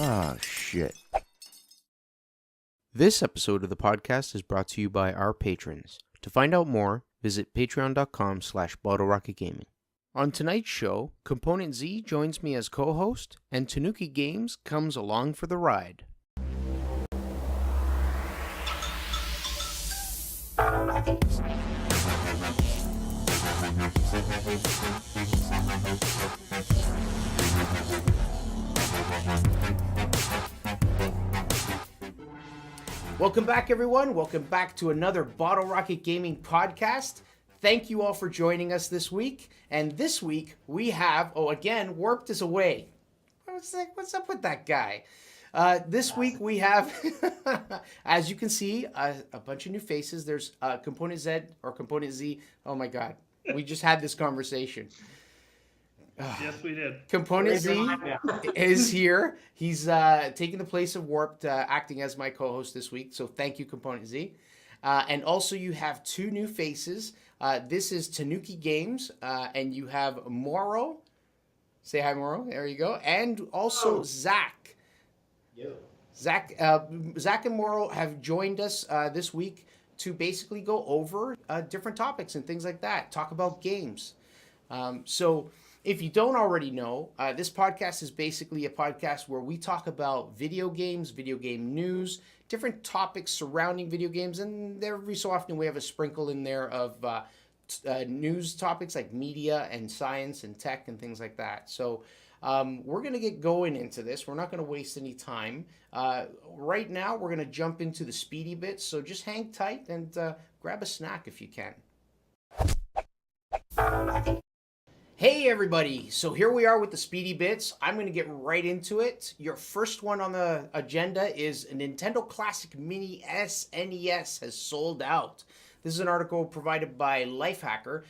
Ah, shit. This episode of the podcast is brought to you by our patrons. To find out more, visit patreon.com/BottleRocketGaming. On tonight's show, Component Z joins me as co-host, and Tanuki Games comes along for the ride. Welcome back, everyone. Welcome back to another Bottle Rocket Gaming podcast. Thank you all for joining us this week. And this week we have, again, Warped is away. What's up with that guy? This week we have, as you can see, a bunch of new faces. There's Component Z or Component Z. Oh my God, we just had this conversation. Yes, we did. Component Z is here. He's taking the place of Warped, acting as my co-host this week. So thank you, Component Z. And also you have two new faces. This is Tanuki Games, and you have Moro. Say hi, Moro. There you go. And also Zach. Yo. Zach and Moro have joined us this week to basically go over different topics and things like that. Talk about games. So if you don't already know, this podcast is basically a podcast where we talk about video games, video game news, different topics surrounding video games, and every so often we have a sprinkle in there of news topics like media and science and tech and things like that. So we're going to get going into this. We're not going to waste any time. Right now, we're going to jump into the speedy bits, so just hang tight and grab a snack if you can. Hey everybody, so here we are with the Speedy Bits. I'm going to get right into it. Your first one on the agenda is a Nintendo Classic Mini SNES has sold out. This is an article provided by Lifehacker.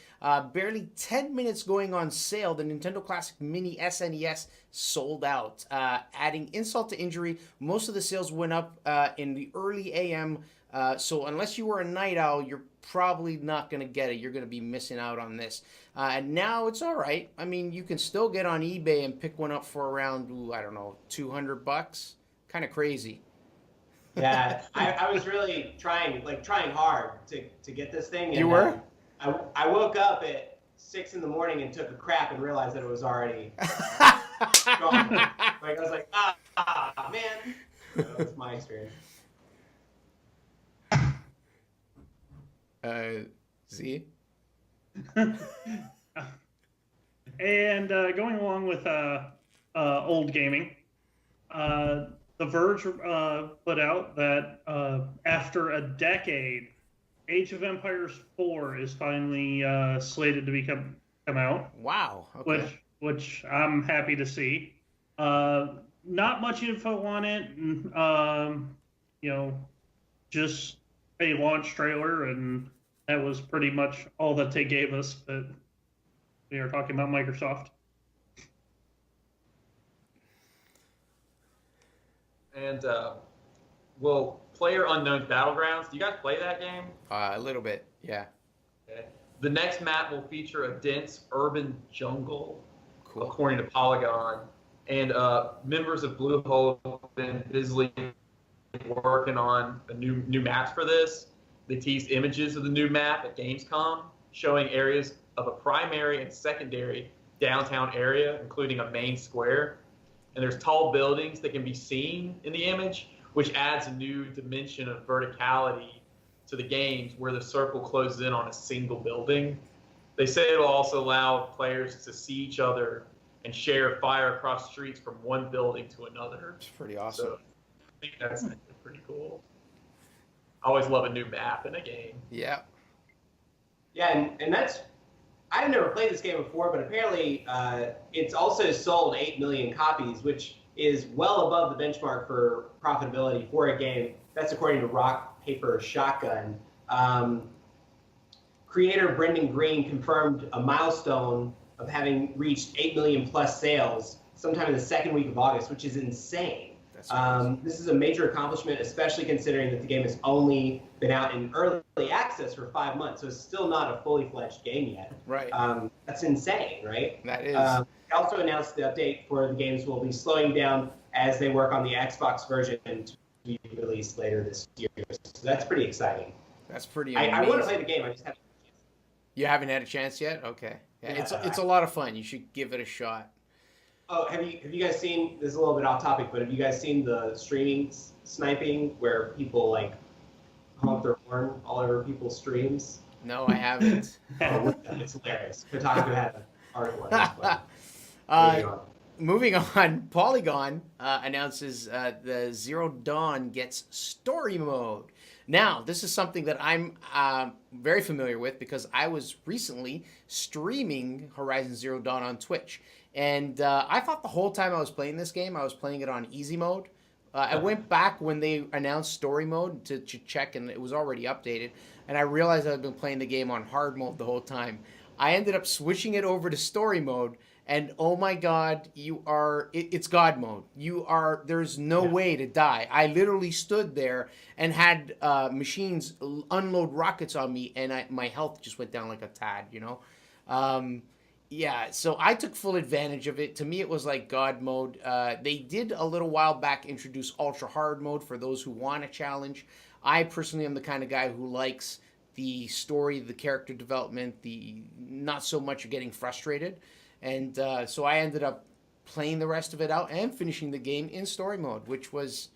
Barely 10 minutes going on sale, the Nintendo Classic Mini SNES sold out. Adding insult to injury, most of the sales went up in the early AM. So unless you were a night owl, you're probably not going to get it. You're going to be missing out on this. And now it's all right. I mean, you can still get on eBay and pick one up for around, $200. Kind of crazy. Yeah, I was really trying hard to get this thing. And, you were? I woke up at 6 a.m. and took a crap and realized that it was already gone. I was like, man. So that's my experience. Z? And going along with old gaming, The Verge put out that after a decade, Age of Empires 4 is finally slated to come out. Wow. Okay. Which I'm happy to see. Not much info on it. Just a launch trailer, and that was pretty much all that they gave us. But we are talking about Microsoft. And, PlayerUnknown's Battlegrounds. Do you guys play that game? A little bit, yeah. Okay. The next map will feature a dense urban jungle, Cool. according to Polygon. And members of Bluehole have been busily working on new maps for this. They teased images of the new map at Gamescom, showing areas of a primary and secondary downtown area, including a main square. And there's tall buildings that can be seen in the image, which adds a new dimension of verticality to the games where the circle closes in on a single building. They say it'll also allow players to see each other and share fire across streets from one building to another. It's pretty awesome. So I think that's pretty cool. I always love a new map in a game. Yeah. Yeah, and that's, I've never played this game before, but apparently it's also sold 8 million copies, which is well above the benchmark for profitability for a game. That's according to Rock, Paper, Shotgun. Creator Brendan Green confirmed a milestone of having reached 8 million plus sales sometime in the second week of August, which is insane. This is a major accomplishment, especially considering that the game has only been out in early access for 5 months, so it's still not a fully fledged game yet. Right. That's insane, right? That is. They also announced the update for the games will be slowing down as they work on the Xbox version to be released later this year. So that's pretty exciting. That's pretty amazing. I want to play the game. I just haven't. You haven't had a chance yet? Okay. Yeah, Yeah. it's a lot of fun. You should give it a shot. Oh, have you guys seen? This is a little bit off topic, but have you guys seen the streaming sniping where people like honk their horn all over people's streams? No, I haven't. Oh, it's hilarious. Kotaku had an article on this one. Moving on, Polygon announces the Zero Dawn gets story mode. Now, this is something that I'm very familiar with because I was recently streaming Horizon Zero Dawn on Twitch. And I thought the whole time I was playing this game, I was playing it on easy mode. I went back when they announced story mode to check, and it was already updated. And I realized I'd been playing the game on hard mode the whole time. I ended up switching it over to story mode, and oh my god, it's God mode. There's no way to die. I literally stood there and had machines unload rockets on me, and my health just went down like a tad, you know? Yeah, so I took full advantage of it. To me, it was like God mode. They did a little while back introduce ultra hard mode for those who want a challenge. I personally am the kind of guy who likes the story, the character development, the not so much getting frustrated. And so I ended up playing the rest of it out and finishing the game in story mode, which was,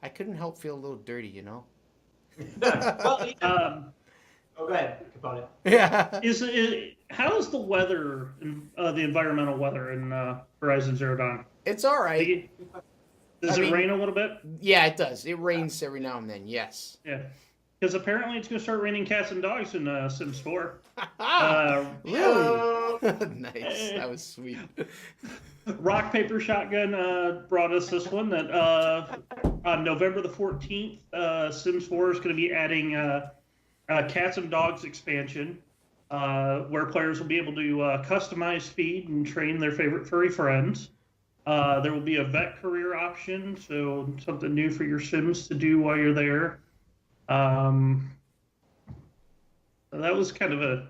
I couldn't help feel a little dirty, you know? Well, oh, go ahead, Capone. Yeah. How's the weather, the environmental weather in Horizon Zero Dawn? It's all right. Does it rain a little bit? Yeah, it does. It rains every now and then, yes. Yeah. Because apparently it's going to start raining cats and dogs in Sims 4. Really? Nice. That was sweet. Rock, Paper, Shotgun brought us this one that on November the 14th, Sims 4 is going to be adding Cats and Dogs expansion, where players will be able to customize, feed, and train their favorite furry friends. There will be a vet career option, so something new for your Sims to do while you're there. That was kind of a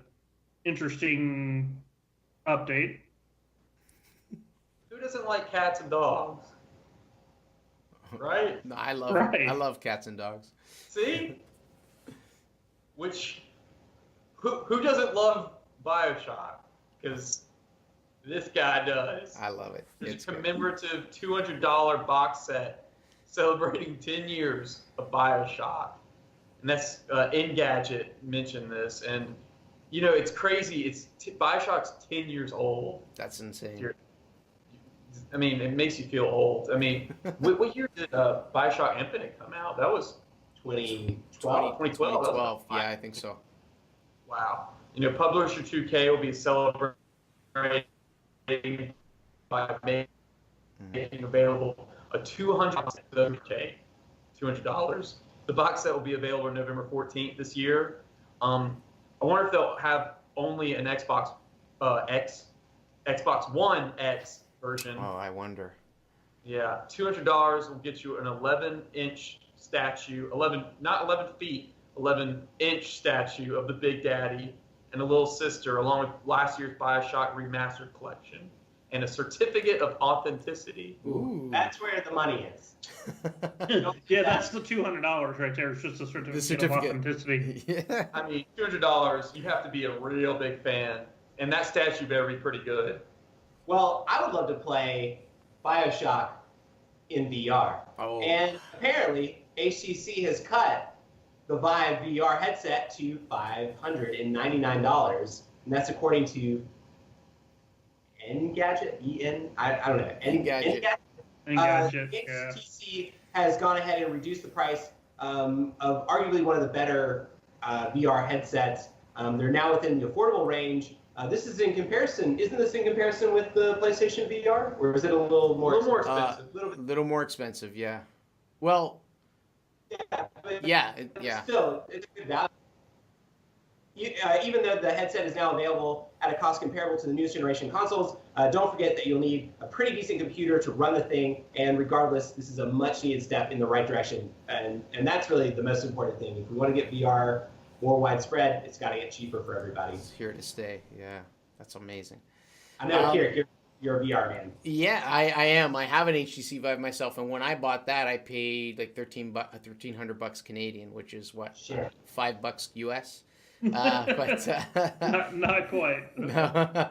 interesting update. Who doesn't like cats and dogs? Right? No, I love cats and dogs. See? Who doesn't love BioShock? Because this guy does. I love it. It's a commemorative $200 box set celebrating 10 years of BioShock. And that's Engadget mentioned this, and you know it's crazy. BioShock's 10 years old. That's insane. I mean, it makes you feel old. I mean, what year did BioShock Infinite come out? That was 2012. 2012. Yeah, I think so. Wow. You know, Publisher 2K will be celebrating by making available a $200. The box set will be available on November 14th this year. I wonder if they'll have only an Xbox One X version. Oh, I wonder. Yeah, $200 will get you an 11-inch statue, not 11 feet, 11-inch statue of the Big Daddy and a little sister, along with last year's BioShock Remastered Collection, and a certificate of authenticity. Ooh. That's where the money is. Yeah, that's the $200 right there. It's just a certificate of authenticity. Yeah. I mean, $200, you have to be a real big fan, and that statue better be pretty good. Well, I would love to play BioShock in VR. Oh. And apparently, HTC has cut the Vive VR headset to $599, and that's according to Engadget. I don't know. Engadget. HTC has gone ahead and reduced the price of arguably one of the better VR headsets. They're now within the affordable range. This is in comparison. Isn't this in comparison with the PlayStation VR, or is it a little more expensive? A little more expensive, yeah. Well, yeah, still, it's a good value. Even though the headset is now available at a cost comparable to the newest generation consoles, don't forget that you'll need a pretty decent computer to run the thing, and regardless, this is a much-needed step in the right direction, and that's really the most important thing. If we want to get VR more widespread, it's got to get cheaper for everybody. It's here to stay, yeah. That's amazing. I know, here. you're a VR man. Yeah, I am. I have an HTC Vive myself, and when I bought that, I paid like $1,300 Canadian, which is what, Shit. $5 US. Not quite. No.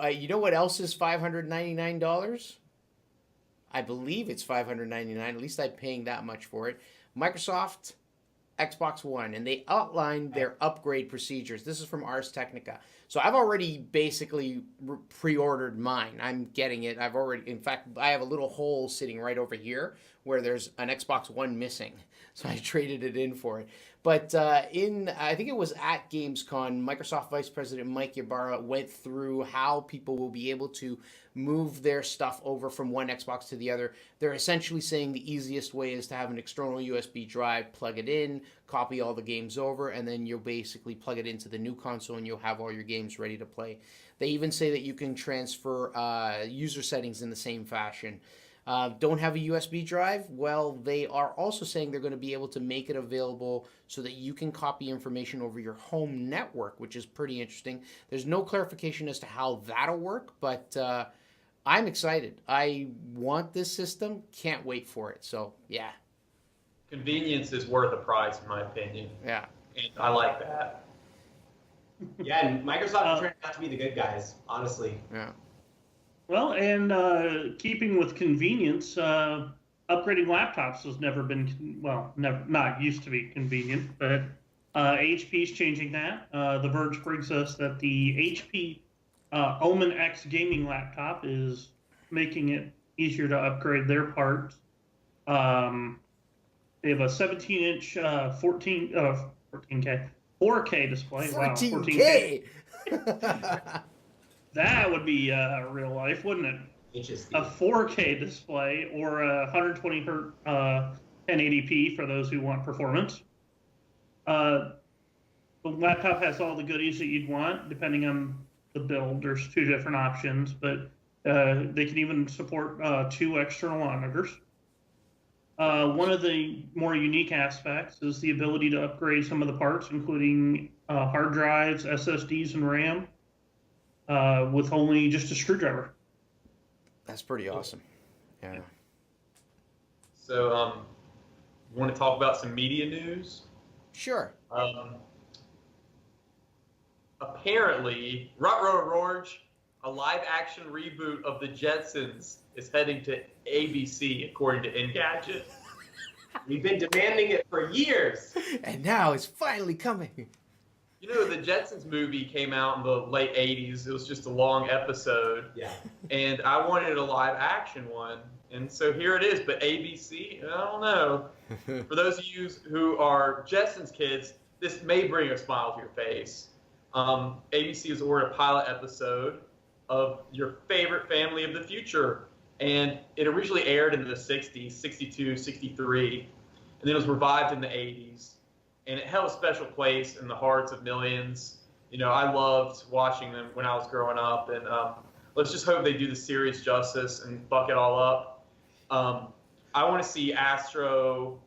You know what else is $599? I believe it's $599. At least I'm paying that much for it. Microsoft Xbox One, and they outlined their upgrade procedures. This is from Ars Technica. So I've already basically pre-ordered mine. I'm getting it. In fact, I have a little hole sitting right over here where there's an Xbox One missing. So I traded it in for it. But I think it was at Gamescom, Microsoft Vice President Mike Ybarra went through how people will be able to move their stuff over from one Xbox to the other. They're essentially saying the easiest way is to have an external USB drive, plug it in, copy all the games over, and then you'll basically plug it into the new console and you'll have all your games ready to play. They even say that you can transfer user settings in the same fashion. Don't have a USB drive? Well, they are also saying they're going to be able to make it available so that you can copy information over your home network, which is pretty interesting. There's no clarification as to how that'll work, but I'm excited. I want this system. Can't wait for it. So, yeah. Convenience is worth a price, in my opinion. Yeah. And I like that. Yeah, and Microsoft turned out to be the good guys, honestly. Yeah. Well, and keeping with convenience, upgrading laptops has never been, not used to be convenient, but HP is changing that. The Verge brings us that the HP Omen X gaming laptop is making it easier to upgrade their parts. They have a 17-inch 4K display. 14K! Wow, that would be real life, wouldn't it? HSD. A 4K display or a 120 hertz 1080p for those who want performance. The laptop has all the goodies that you'd want, depending on the build. There's 2 different options, but they can even support 2 external monitors. One of the more unique aspects is the ability to upgrade some of the parts, including hard drives, SSDs, and RAM. With only just a screwdriver. That's pretty awesome. Yeah. So, you want to talk about some media news? Sure. Apparently, Rut a live-action reboot of the Jetsons is heading to ABC, according to Engadget. We've been demanding it for years. And now it's finally coming. You know, the Jetsons movie came out in the late 80s. It was just a long episode. Yeah. And I wanted a live action one. And so here it is. But ABC, I don't know. For those of you who are Jetsons kids, this may bring a smile to your face. ABC has ordered a pilot episode of your favorite family of the future. And it originally aired in the 60s, 62, 63. And then it was revived in the 80s. And it held a special place in the hearts of millions. You know, I loved watching them when I was growing up. And let's just hope they do the series justice and fuck it all up. I want to see Astro,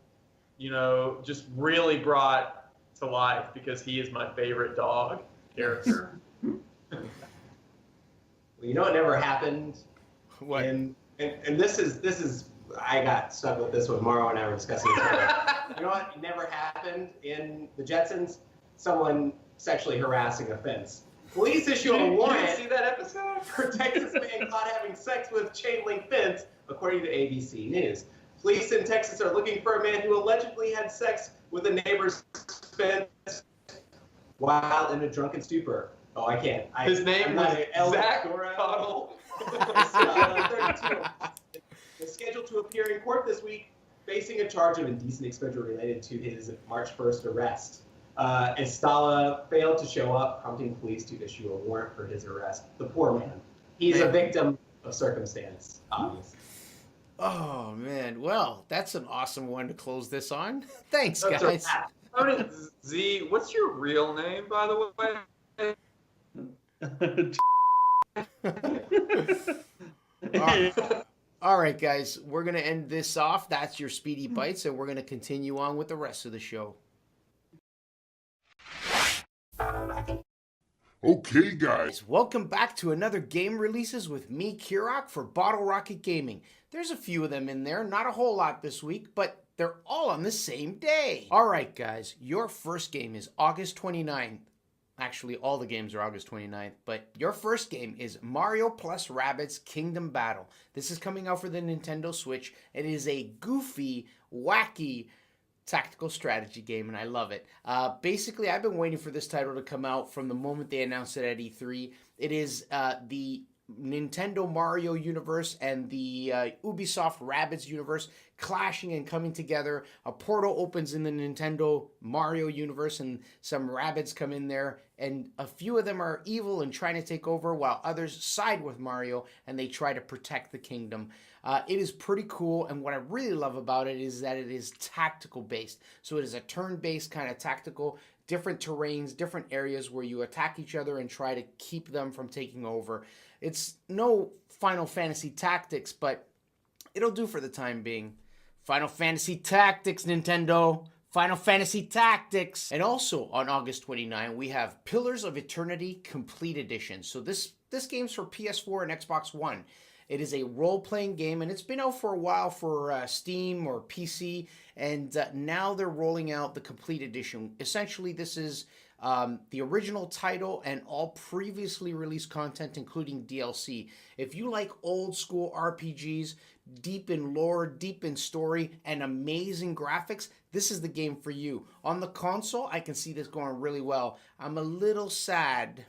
you know, just really brought to life because he is my favorite dog character. Well, you know what never happened? What? And this is I got stuck with this when Mauro and I were discussing this earlier. You know what never happened in the Jetsons? Someone sexually harassing a fence. Police issue a warrant. You didn't see that episode? For Texas man caught having sex with chain link fence, according to ABC News. Police in Texas are looking for a man who allegedly had sex with a neighbor's fence while in a drunken stupor. Oh, I can't. His name was Zach Connell. 32. Is scheduled to appear in court this week, facing a charge of indecent exposure related to his March 1st arrest. Estala failed to show up, prompting police to issue a warrant for his arrest. The poor man. He's a victim of circumstance, obviously. Oh, man. Well, that's an awesome one to close this on. Thanks, guys. Z, what's your real name, by the way? All right, guys. We're going to end this off. That's your Speedy Bites, and we're going to continue on with the rest of the show. Okay, guys. Welcome back to another game releases with me, Kirok, for Bottle Rocket Gaming. There's a few of them in there, not a whole lot this week, but they're all on the same day. All right, guys, your first game is August 29th. Actually, all the games are August 29th, but your first game is Mario plus Rabbids Kingdom Battle. This is coming out for the Nintendo Switch. It is a goofy, wacky tactical strategy game, and I love it. Basically, I've been waiting for this title to come out from the moment they announced it at E3. It is the Nintendo Mario universe and the Ubisoft Rabbids universe clashing and coming together. A portal opens in the Nintendo Mario universe and some Rabbids come in there, and a few of them are evil and trying to take over while others side with Mario and they try to protect the kingdom. It is pretty cool, and what I really love about it is that it is tactical based. So it is a turn-based kind of tactical, different terrains, different areas where you attack each other and try to keep them from taking over. It's no Final Fantasy Tactics, but it'll do for the time being. Final Fantasy Tactics, Nintendo. Final Fantasy Tactics. And also on August 29, we have Pillars of Eternity Complete Edition. So this game's for PS4 and Xbox One. It is a role-playing game, and it's been out for a while for Steam or PC, and now they're rolling out the Complete Edition. Essentially, this is the original title and all previously released content, including DLC. If you like old-school RPGs, deep in lore, deep in story, and amazing graphics, this is the game for you. On the console, I can see this going really well. I'm a little sad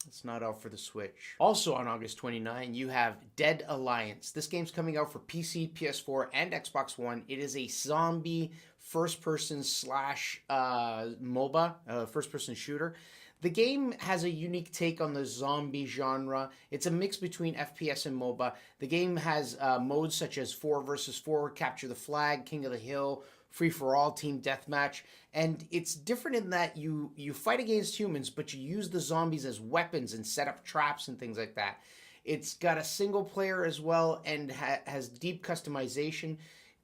it's not out for the Switch. Also on August 29, you have Dead Alliance. This game's coming out for PC, PS4, and Xbox One. It is a zombie first-person slash MOBA, first-person shooter. The game has a unique take on the zombie genre. It's a mix between FPS and MOBA. The game has modes such as 4 versus 4, Capture the Flag, King of the Hill, Free for All, Team Deathmatch, and it's different in that you fight against humans, but you use the zombies as weapons and set up traps and things like that. It's got a single player as well and has deep customization.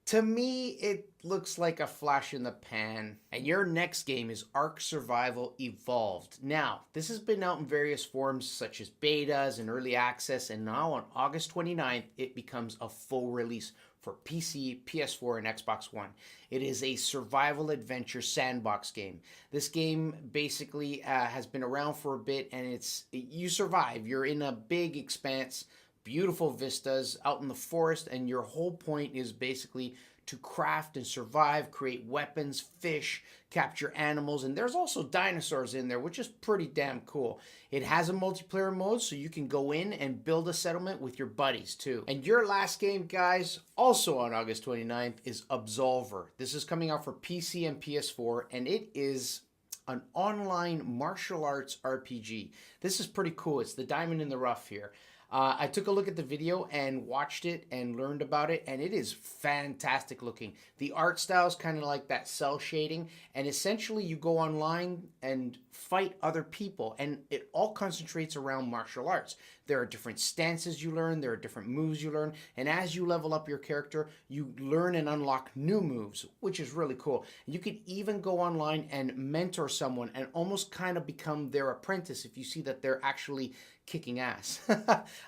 To me, it looks like a flash in the pan. And your next game is Ark Survival Evolved. Now, this has been out in various forms such as betas and early access, and now on August 29th, it becomes a full release for PC, PS4, and Xbox One. It is a survival adventure sandbox game. This game basically has been around for a bit, and you survive. You're in a big expanse, beautiful vistas out in the forest, and your whole point is basically to craft and survive, create weapons, fish, capture animals, and there's also dinosaurs in there, which is pretty damn cool. It has a multiplayer mode, so you can go in and build a settlement with your buddies too. And your last game, guys, also on August 29th, is Absolver. This is coming out for PC and PS4, and it is an online martial arts RPG. This is pretty cool. It's the diamond in the rough here. I took a look at the video and watched it and learned about it, and it is fantastic looking. The art style is kind of like that cell shading, and essentially you go online and fight other people, and it all concentrates around martial arts. There are different stances you learn, there are different moves you learn, and as you level up your character, you learn and unlock new moves, which is really cool. You can even go online and mentor someone and almost kind of become their apprentice if you see that they're actually kicking ass.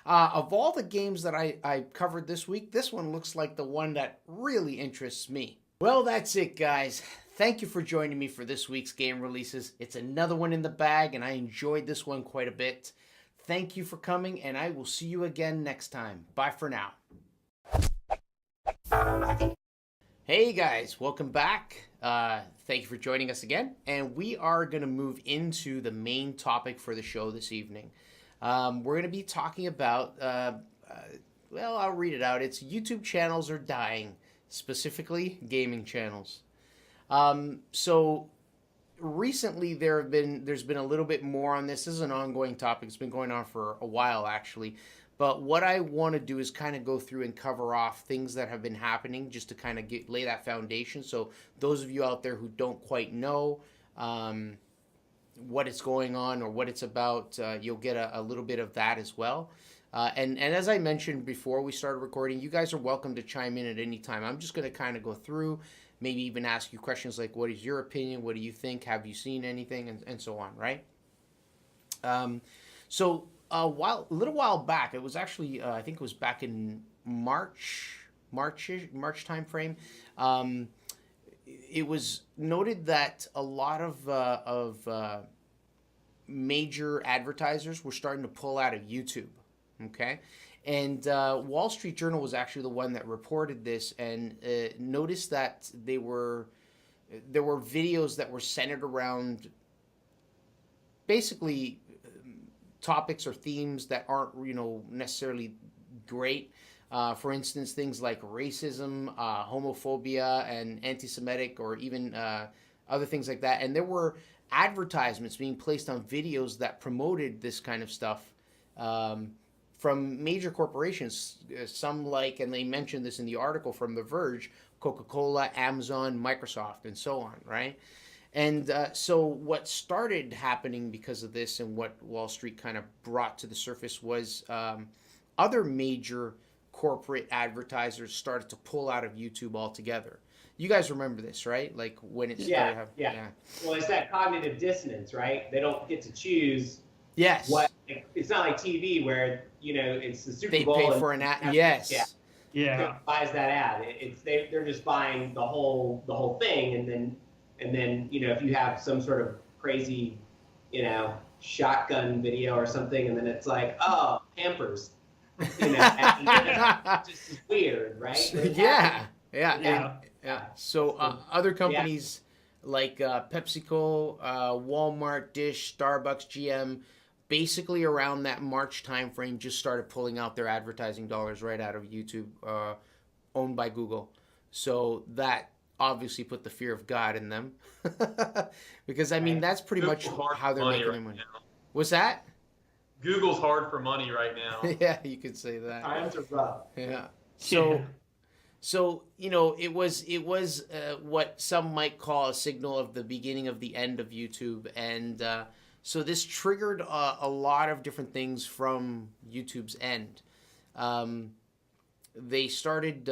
Of all the games that I covered this week, this one looks like the one that really interests me. Well, that's it, guys. Thank you for joining me for this week's game releases. It's another one in the bag, and I enjoyed this one quite a bit. Thank you for coming, and I will see you again next time. Bye for now. Hey guys, welcome back. Thank you for joining us again, and we are going to move into the main topic for the show this evening. We're going to be talking about, well, I'll read it out. It's YouTube channels are dying, specifically gaming channels. So recently there's been a little bit more on this. This is an ongoing topic. It's been going on for a while, actually. But what I want to do is kind of go through and cover off things that have been happening just to kind of lay that foundation. So those of you out there who don't quite know what is going on or what it's about, you'll get a little bit of that as well. And as I mentioned before we started recording, you guys are welcome to chime in at any time. I'm just going to kind of go through, maybe even ask you questions like, what is your opinion? What do you think? Have you seen anything? And so on, right? So a little while back, it was actually I think it was back in March time frame. Um, it was noted that a lot of major advertisers were starting to pull out of YouTube. Okay, and Wall Street Journal was actually the one that reported this and noticed that there were videos that were centered around basically topics or themes that aren't necessarily great. For instance, things like racism, homophobia, and anti-Semitic, or even other things like that. And there were advertisements being placed on videos that promoted this kind of stuff from major corporations. Some like, and they mentioned this in the article from The Verge, Coca-Cola, Amazon, Microsoft, and so on, right? And so what started happening because of this, and what Wall Street kind of brought to the surface, was other major corporate advertisers started to pull out of YouTube altogether. You guys remember this, right? Like when it started. Yeah. Well, it's that cognitive dissonance, right? They don't get to choose. Yes. What? It's not like TV where it's the Super they Bowl. They pay for an ad. Yes. Yeah. Buys that ad. They're just buying the whole thing, and then if you have some sort of crazy shotgun video or something, and then it's like, oh, Pampers. And just weird, right? Yeah. So other companies like PepsiCo, Walmart, Dish, Starbucks, GM, basically around that March timeframe, just started pulling out their advertising dollars right out of YouTube, owned by Google. So that obviously put the fear of God in them, because I mean that's pretty much how they're making their money. What's that? Google's hard for money right now. Yeah, you could say that. Times are rough. Yeah. So it was what some might call a signal of the beginning of the end of YouTube, and so this triggered a lot of different things from YouTube's end. They started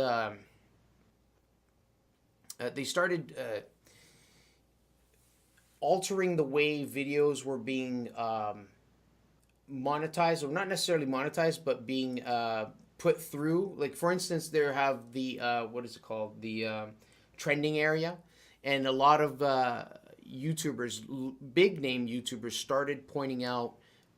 altering the way videos were being monetized, or not necessarily monetized, but being put through. Like, for instance, there have the what is it called, the trending area, and a lot of YouTubers, big name YouTubers, started pointing out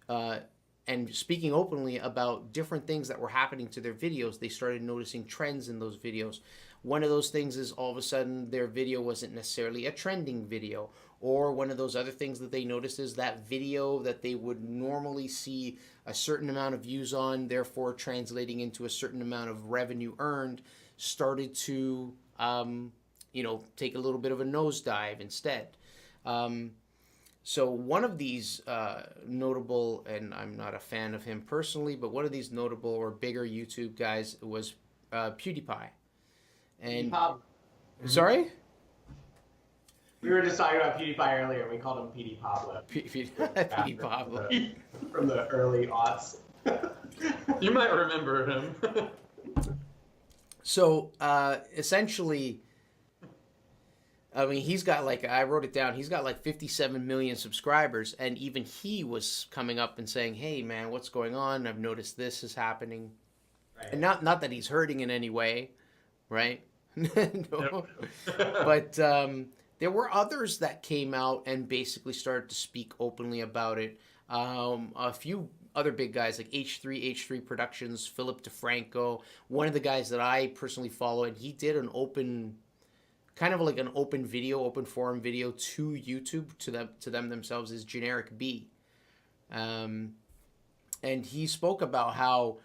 and speaking openly about different things that were happening to their videos. They started noticing trends in those videos. One of those things is all of a sudden their video wasn't necessarily a trending video. Or one of those other things that they noticed is that video that they would normally see a certain amount of views on, therefore translating into a certain amount of revenue earned, started to take a little bit of a nosedive instead. So one of these notable, and I'm not a fan of him personally, but one of these notable or bigger YouTube guys was PewDiePie. And sorry? We were just talking about PewDiePie earlier. We called him PD Pablo. PD Pablo. From the early aughts. You might remember him. So essentially, I mean, he's got I wrote it down, he's got 57 million subscribers, and even he was coming up and saying, hey man, what's going on? I've noticed this is happening. Right. And not that he's hurting in any way, right? No. But there were others that came out and basically started to speak openly about it. A few other big guys like H3 Productions, Philip DeFranco, one of the guys that I personally follow, and he did an open, kind of like an open forum video to YouTube, to them themselves, is Generic B. And he spoke about how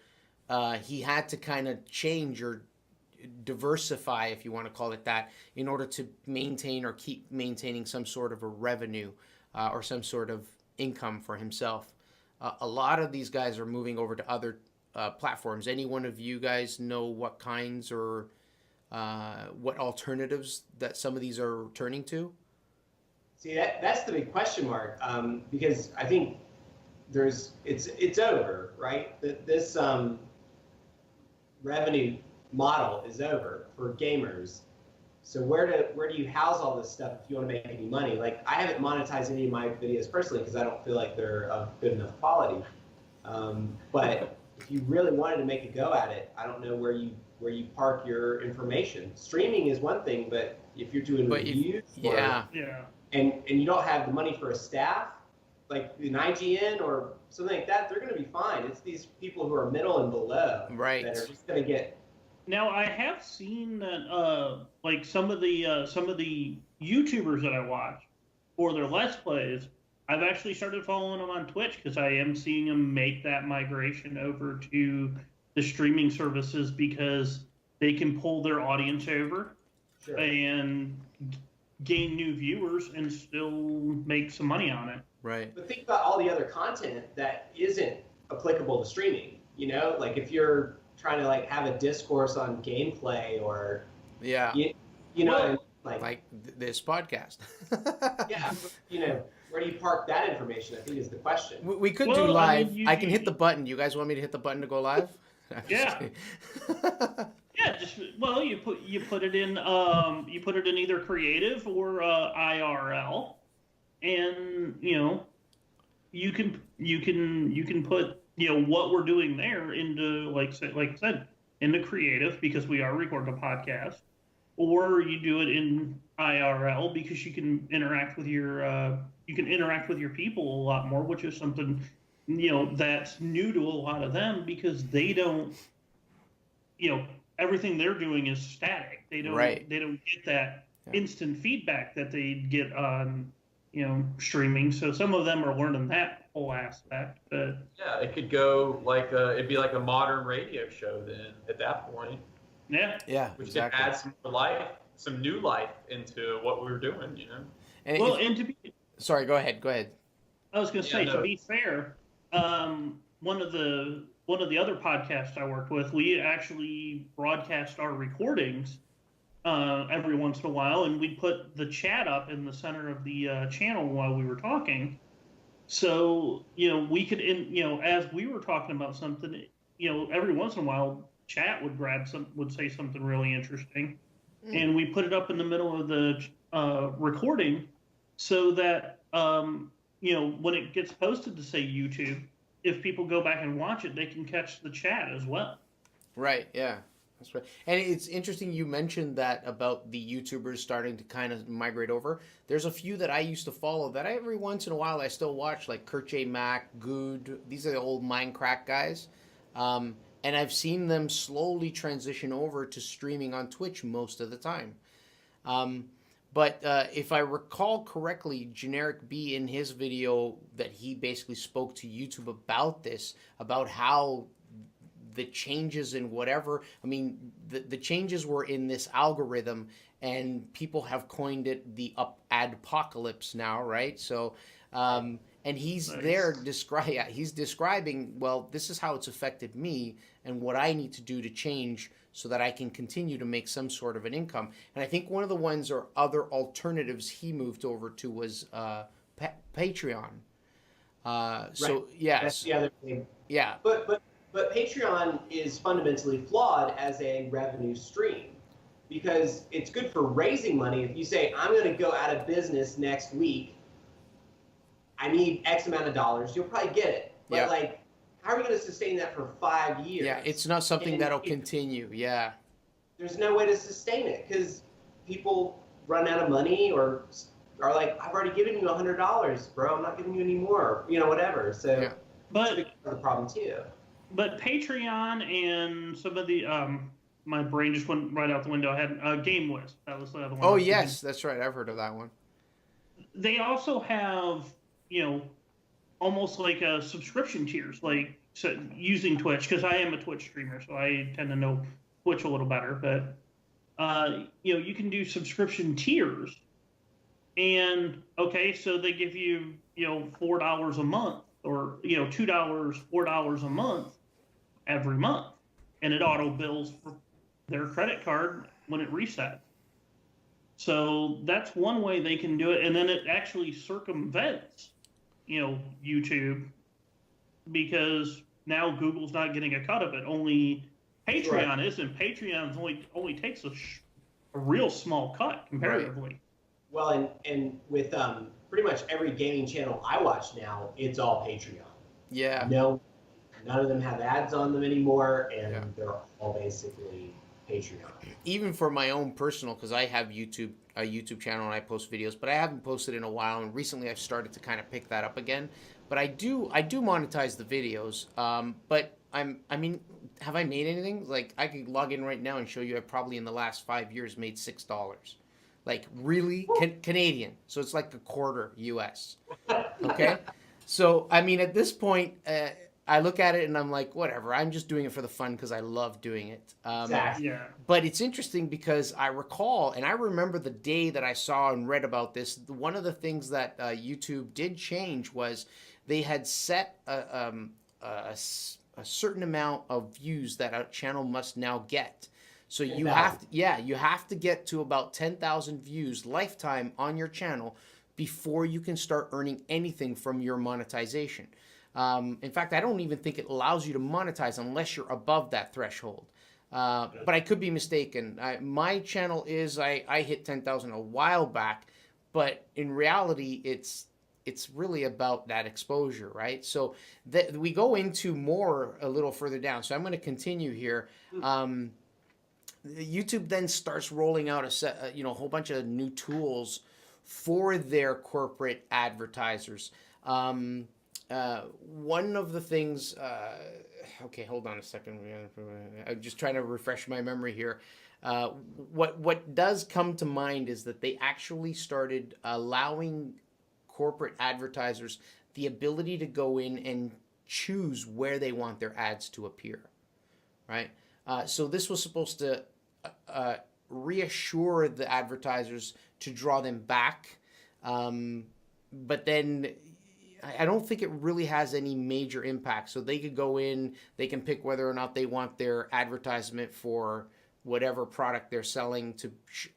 he had to kind of change or diversify, if you want to call it that, in order to maintain or keep maintaining some sort of a revenue or some sort of income for himself. A lot of these guys are moving over to other platforms. Any one of you guys know what kinds or what alternatives that some of these are turning to? See, that's the big question mark, because I think it's over, right? This revenue model is over for gamers. So where do you house all this stuff if you want to make any money? Like, I haven't monetized any of my videos personally because I don't feel like they're of good enough quality. But if you really wanted to make a go at it, I don't know where you park your information. Streaming is one thing, but if you're doing reviews, and you don't have the money for a staff, like an IGN or something like that, they're going to be fine. It's these people who are middle and below that are just going to get. Now, I have seen that, like some of the YouTubers that I watch for their Let's Plays, I've actually started following them on Twitch because I am seeing them make that migration over to the streaming services because they can pull their audience over and gain new viewers and still make some money on it. Right. But think about all the other content that isn't applicable to streaming. You know, like if you're trying to like have a discourse on gameplay or you know, like this podcast. Yeah, you know, where do you park that information? I think is the question. We could do live. I can hit the button. You guys want me to hit the button to go live? Yeah. Yeah, you put it in either creative or IRL, and you can put what we're doing there into like I said into creative because we are recording a podcast, or you do it in IRL because you can interact with your people a lot more, which is something that's new to a lot of them because they don't everything they're doing is static. They don't get that instant feedback that they get on streaming. So some of them are learning that whole aspect. But yeah, it could go like it'd be like a modern radio show then at that point. Yeah. Which could add some new life into what we were doing, And sorry, go ahead. I was going to say, to be fair, one of the other podcasts I worked with, we actually broadcast our recordings every once in a while, and we'd put the chat up in the center of the channel while we were talking. So, we could, as we were talking about something, every once in a while, chat would say something really interesting, and we put it up in the middle of the recording so that, when it gets posted to, say, YouTube, if people go back and watch it, they can catch the chat as well. Right, yeah. That's right. And it's interesting you mentioned that about the YouTubers starting to kind of migrate over. There's a few that I used to follow that every once in a while I still watch, like Kurt J. Mack, Good. These are the old Minecraft guys. And I've seen them slowly transition over to streaming on Twitch most of the time. But if I recall correctly, Generic B in his video that he basically spoke to YouTube about this, about how the changes in whatever, I mean, the changes were in this algorithm, and people have coined it the adpocalypse now, right? So, and he's he's describing, well, this is how it's affected me and what I need to do to change so that I can continue to make some sort of an income. And I think one of the ones or other alternatives he moved over to was Patreon. So, yes. That's the other thing. Yeah. But Patreon is fundamentally flawed as a revenue stream because it's good for raising money. If you say, I'm going to go out of business next week, I need X amount of dollars, you'll probably get it. But like, how are we going to sustain that for 5 years? Yeah, it's not something that'll continue. Yeah. There's no way to sustain it because people run out of money or are like, I've already given you $100, bro. I'm not giving you any more, whatever. So that's the problem too. But Patreon and some of the my brain just went right out the window. I had Game List. That was the other one. Oh yes, that's right. I've heard of that one. They also have almost like a subscription tiers, like using Twitch because I am a Twitch streamer, so I tend to know Twitch a little better. But you can do subscription tiers, and so they give you $4 a month or $2, $4 a month every month, and it auto bills for their credit card when it resets. So that's one way they can do it, and then it actually circumvents YouTube because now Google's not getting a cut of it. Only Patreon isn't. Patreon's only takes a real small cut comparatively. Well, and with pretty much every gaming channel I watch now, it's all Patreon. Yeah. No, none of them have ads on them anymore, and they're all basically Patreon. Even for my own personal, because I have a YouTube channel and I post videos, but I haven't posted in a while, and recently I've started to kind of pick that up again. But I do monetize the videos. But I mean, have I made anything? Like, I could log in right now and show you I've probably in the last 5 years made $6. Like, really? Canadian. So it's like a quarter US. Okay? So, I mean, at this point, I look at it and I'm like, whatever. I'm just doing it for the fun because I love doing it. Exactly. Yeah. But it's interesting because I recall and I remember the day that I saw and read about this. One of the things that YouTube did change was they had set a certain amount of views that a channel must now get. So you have to get to about 10,000 views lifetime on your channel before you can start earning anything from your monetization. In fact, I don't even think it allows you to monetize unless you're above that threshold. But I could be mistaken. My channel is I hit 10,000 a while back, but in reality, it's really about that exposure, right? So we go into more a little further down. So I'm going to continue here. YouTube then starts rolling out a whole bunch of new tools for their corporate advertisers. One of the things, okay, hold on a second. I'm just trying to refresh my memory here. What does come to mind is that they actually started allowing corporate advertisers the ability to go in and choose where they want their ads to appear, right? So this was supposed to reassure the advertisers to draw them back, but then I don't think it really has any major impact. So they could go in, they can pick whether or not they want their advertisement for whatever product they're selling to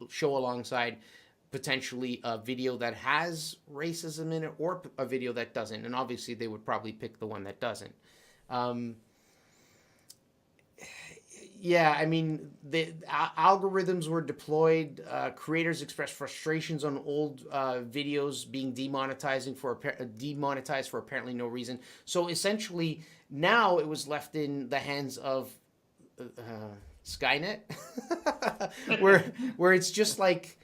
show alongside potentially a video that has racism in it or a video that doesn't. And obviously they would probably pick the one that doesn't. Yeah, I mean, the algorithms were deployed. Creators expressed frustrations on old videos being demonetized for apparently no reason. So essentially, now it was left in the hands of Skynet, where it's just like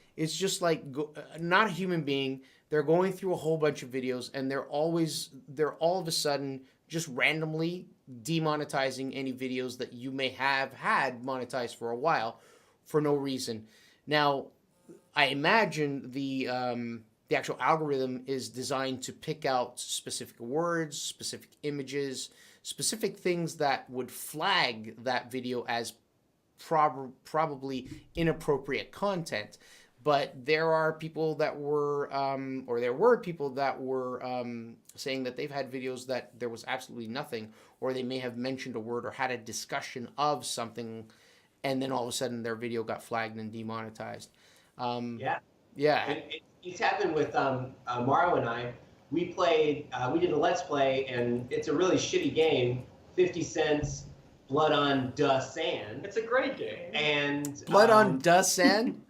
not a human being. They're going through a whole bunch of videos, and they're all of a sudden just randomly demonetizing any videos that you may have had monetized for a while for no reason. Now, I imagine the actual algorithm is designed to pick out specific words, specific images, specific things that would flag that video as probably inappropriate content. But there are people that were, there were people that were saying that they've had videos that there was absolutely nothing, or they may have mentioned a word or had a discussion of something, and then all of a sudden their video got flagged and demonetized. Yeah. Yeah. It's happened with Mario and I. We played, we did a Let's Play, and it's a really shitty game, 50 cents, Blood on Duh Sand. It's a great game. And Blood on Duh Sand?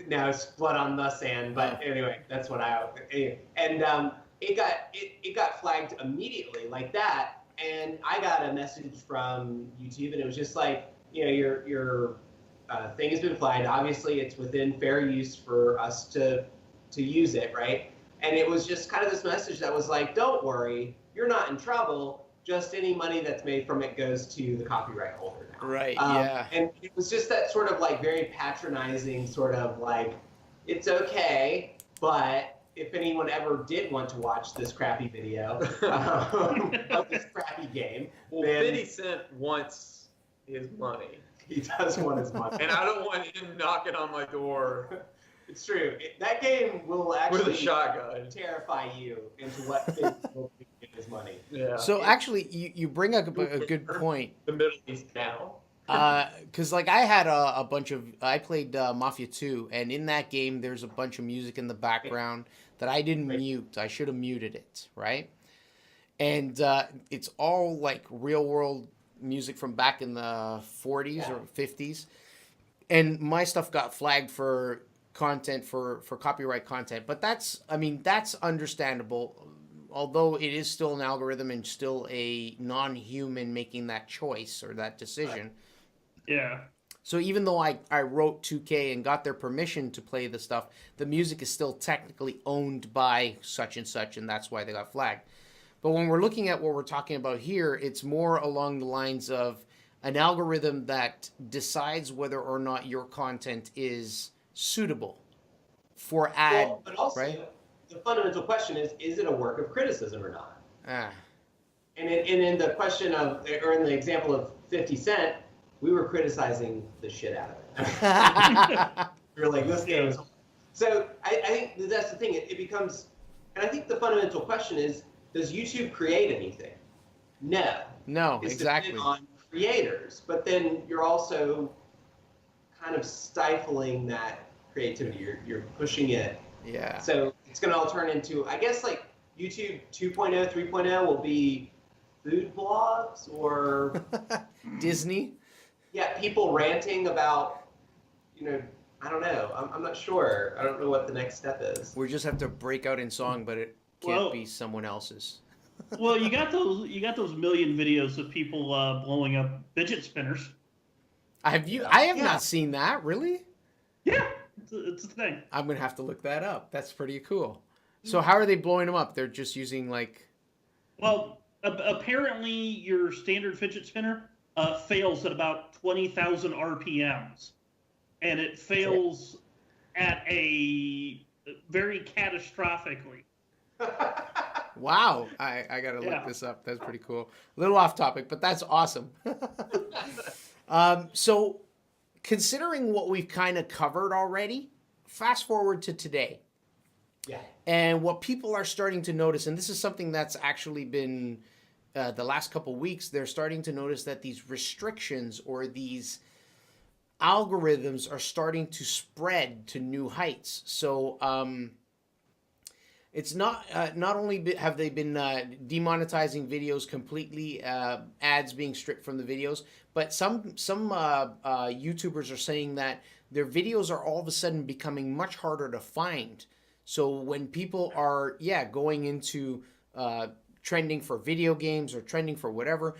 No, it's Blood on the Sand, but anyway, that's what and it got flagged immediately like that, and I got a message from YouTube, and it was just like, your thing has been flagged. Obviously, it's within fair use for us to use it, right? And it was just kind of this message that was like, don't worry, you're not in trouble. Just any money that's made from it goes to the copyright holder now. Right, yeah. And it was just that sort of like very patronizing sort of like, it's okay, but if anyone ever did want to watch this crappy video of this crappy game, well, then 50 Cent wants his money. He does want his money. And I don't want him knocking on my door. It's true. That game will actually with a shotgun terrify you into what things will do with his money. Yeah. So actually, you bring up a good point. The Middle East now. Because like I had I played Mafia 2, and in that game there's a bunch of music in the background that I didn't mute. I should have muted it, right? And it's all like real world music from back in the 40s or 50s. and my stuff got flagged for content for copyright content, but that's understandable, although it is still an algorithm and still a non-human making that choice or that decision. Yeah. So even though I wrote 2K and got their permission to play the stuff, the music is still technically owned by such and such, and that's why they got flagged. But when we're looking at what we're talking about here, it's more along the lines of an algorithm that decides whether or not your content is suitable for ad, but also, right? the fundamental question is it a work of criticism or not? Ah. And in the question of, or in the example of 50 Cent, we were criticizing the shit out of it. We were like, this game is... So I think that's the thing. It becomes... And I think the fundamental question is, does YouTube create anything? No. No, it's exactly. On creators. But then you're also kind of stifling that creativity. You're pushing it. Yeah. So it's going to all turn into, I guess, like YouTube 2.0, 3.0 will be food blogs or... Disney? Yeah, people ranting about, I don't know. I'm not sure. I don't know what the next step is. We just have to break out in song, but it can't be someone else's. Well, you got those million videos of people blowing up fidget spinners. I have not seen that, really? Yeah, it's a thing. I'm gonna have to look that up. That's pretty cool. So how are they blowing them up? They're just using like... Well, apparently your standard fidget spinner fails at about 20,000 RPMs, and it fails at a very catastrophically. Wow, I gotta look this up. That's pretty cool. A little off topic, but that's awesome. So considering what we've kind of covered already, fast forward to today. Yeah. And what people are starting to notice, and this is something that's actually been the last couple weeks, they're starting to notice that these restrictions or these algorithms are starting to spread to new heights. So it's not only have they been demonetizing videos completely, ads being stripped from the videos, but some YouTubers are saying that their videos are all of a sudden becoming much harder to find. So when people are going into trending for video games or trending for whatever,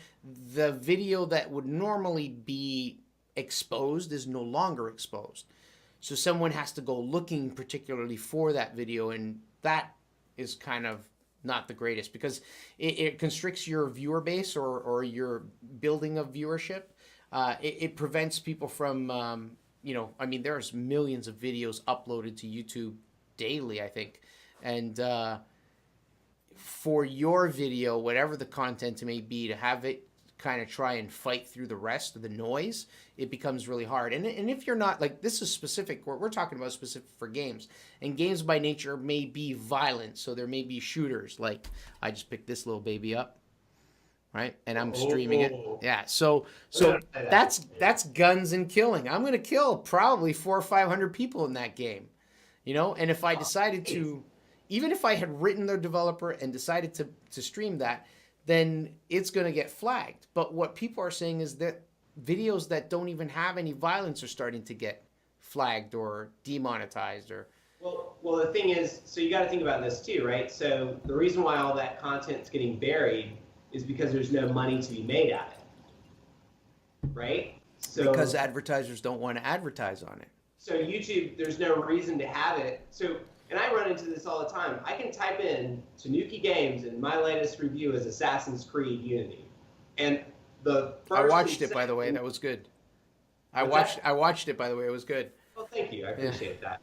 the video that would normally be exposed is no longer exposed. So someone has to go looking particularly for that video, and that is kind of not the greatest because it constricts your viewer base or your building of viewership. It prevents people from, there's millions of videos uploaded to YouTube daily, I think. And for your video, whatever the content may be, to have it kind of try and fight through the rest of the noise, it becomes really hard. And if you're not, like, this is specific, we're talking about specific for games, and games by nature may be violent, so there may be shooters, like I just picked this little baby up, right, and I'm streaming it. Yeah, so that's guns and killing. I'm gonna kill probably 400 or 500 people in that game, and if I decided to, even if I had written the developer and decided to stream that, then it's going to get flagged. But what people are saying is that videos that don't even have any violence are starting to get flagged or demonetized. Or well, the thing is, so you got to think about this too, right? So the reason why all that content's getting buried is because there's no money to be made at it, right? So because advertisers don't want to advertise on it. So YouTube, there's no reason to have it. So, and I run into this all the time. I can type in Tanuki Games, and my latest review is Assassin's Creed Unity. And the first I watched it, by the way. That was good. I watched it, by the way. It was good. Well, thank you. I appreciate that.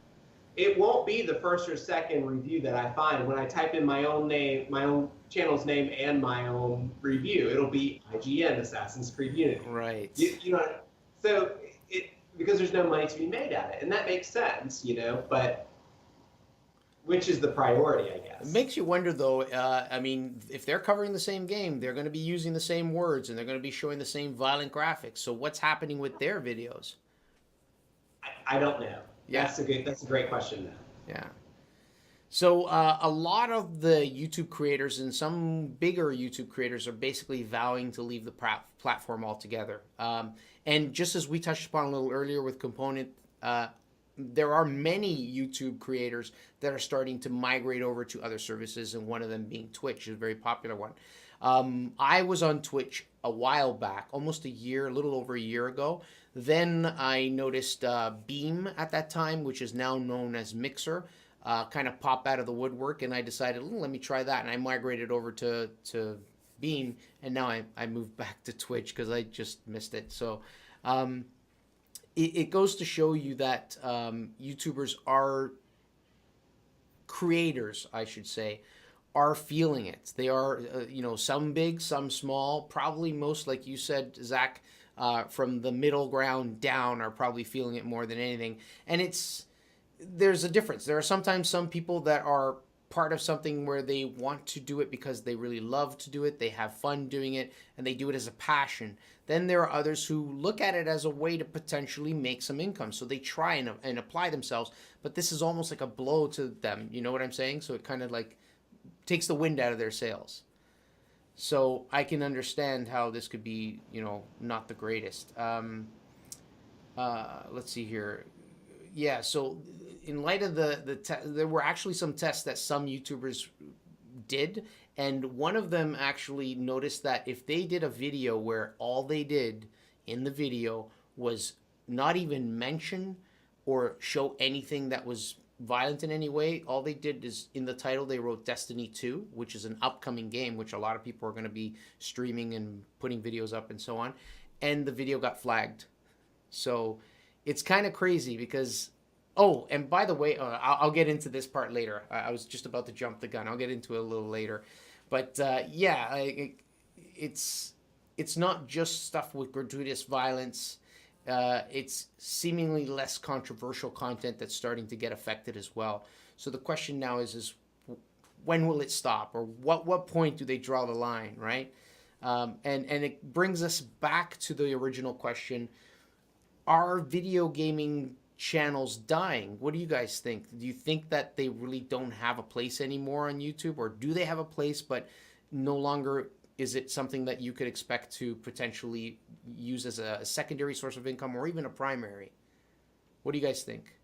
It won't be the first or second review that I find when I type in my own name, my own channel's name, and my own review. It'll be IGN Assassin's Creed Unity. Right. You know. So because there's no money to be made at it, and that makes sense, But which is the priority, I guess. It makes you wonder, though. If they're covering the same game, they're going to be using the same words, and they're going to be showing the same violent graphics. So what's happening with their videos? I don't know. Yeah. That's a great question, though. Yeah. So a lot of the YouTube creators and some bigger YouTube creators are basically vowing to leave the platform altogether. And just as we touched upon a little earlier with Component, there are many YouTube creators that are starting to migrate over to other services, and one of them being Twitch, is a very popular one. I was on Twitch a while back, almost a year, a little over a year ago. Then I noticed Beam at that time, which is now known as Mixer, kind of pop out of the woodwork, and I decided, let me try that, and I migrated over to Beam, and now I moved back to Twitch because I just missed it. So it goes to show you that YouTubers are creators, I should say, are feeling it. They are, some big, some small, probably most, like you said, Zach, from the middle ground down are probably feeling it more than anything. And there's a difference. There are sometimes some people that are part of something where they want to do it because they really love to do it, they have fun doing it, and they do it as a passion. Then there are others who look at it as a way to potentially make some income, so they try and apply themselves, but this is almost like a blow to them, you know what I'm saying? So it kind of like takes the wind out of their sails. So I can understand how this could be, not the greatest. Let's see here. Yeah, so in light of there were actually some tests that some YouTubers did, and one of them actually noticed that if they did a video where all they did in the video was not even mention or show anything that was violent in any way, all they did is in the title they wrote Destiny 2, which is an upcoming game which a lot of people are going to be streaming and putting videos up and so on, and the video got flagged. So it's kind of crazy because, oh, and by the way, I'll get into this part later. I was just about to jump the gun. I'll get into it a little later. But it's not just stuff with gratuitous violence. It's seemingly less controversial content that's starting to get affected as well. So the question now is when will it stop? Or what point do they draw the line, right? And it brings us back to the original question. Are video gaming channels dying? What do you guys think? Do you think that they really don't have a place anymore on YouTube, or do they have a place but no longer is it something that you could expect to potentially use as a secondary source of income or even a primary? What do you guys think?